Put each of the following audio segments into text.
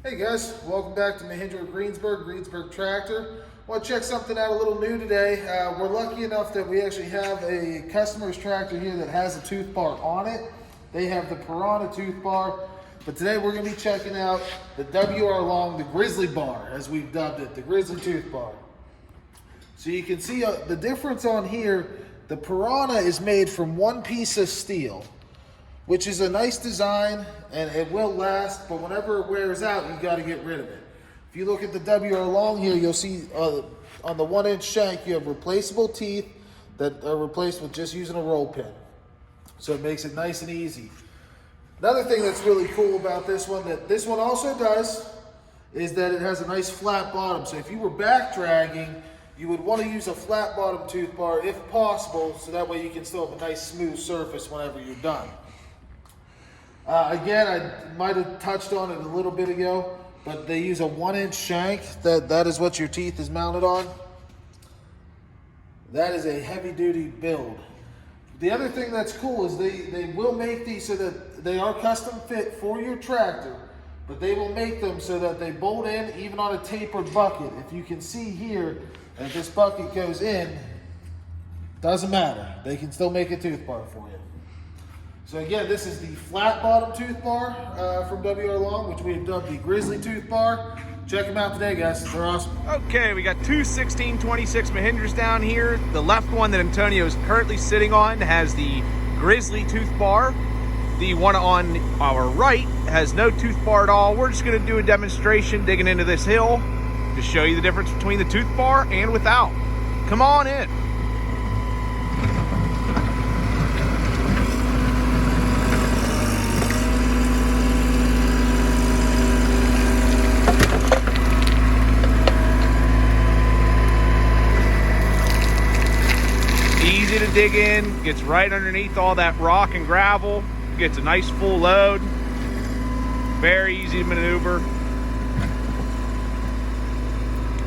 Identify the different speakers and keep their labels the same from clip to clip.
Speaker 1: Hey guys, welcome back to Mahindra Greensburg Tractor. Want to check something out a little new today. We're lucky enough that we actually have a customer's tractor here that has a tooth bar on it. They have the Piranha Tooth Bar, but today we're going to be checking out the WR Long, the GRIZZLY Bar, as we've dubbed it, the GRIZZLY Tooth Bar. So you can see the difference on here. The Piranha is made from one piece of steel, which is a nice design and it will last, but whenever it wears out, you got to get rid of it. If you look at the WR Long here, you'll see on the 1-inch shank, you have replaceable teeth that are replaced with just using a roll pin. So it makes it nice and easy. Another thing that's really cool about this one, that this one also does, is that it has a nice flat bottom. So if you were back dragging, you would want to use a flat bottom tooth bar if possible, so that way you can still have a nice smooth surface whenever you're done. Again, I might have touched on it a little bit ago, but they use a 1-inch shank. That is what your teeth is mounted on. That is a heavy duty build. The other thing that's cool is they will make these so that they are custom fit for your tractor, but they will make them so that they bolt in even on a tapered bucket. If you can see here, if this bucket goes in, doesn't matter. They can still make a tooth bar for you. So again, this is the flat bottom tooth bar from WR Long, which we have dubbed the GRIZZLY Tooth Bar. Check them out today, guys. They're awesome.
Speaker 2: Okay, we got two 1626 Mahindras down here. The left one that Antonio is currently sitting on has the GRIZZLY Tooth Bar. The one on our right has no tooth bar at all. We're just gonna do a demonstration digging into this hill to show you the difference between the tooth bar and without. Come on in. Easy to dig in, gets right underneath all that rock and gravel, gets a nice full load, very easy to maneuver.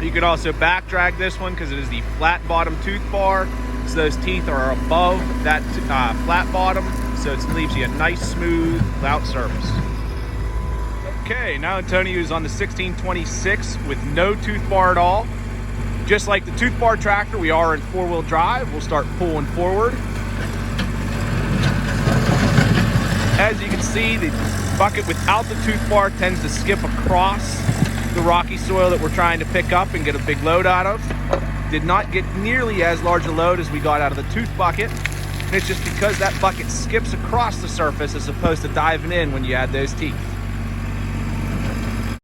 Speaker 2: You could also back drag this one because it is the flat bottom tooth bar, so those teeth are above that flat bottom, so it leaves you a nice smooth out surface. Okay, now Antonio is on the 1626 with no tooth bar at all. Just like the tooth bar tractor, we are in 4-wheel drive. We'll start pulling forward. As you can see, the bucket without the tooth bar tends to skip across the rocky soil that we're trying to pick up and get a big load out of. Did not get nearly as large a load as we got out of the tooth bucket. And it's just because that bucket skips across the surface as opposed to diving in when you add those teeth.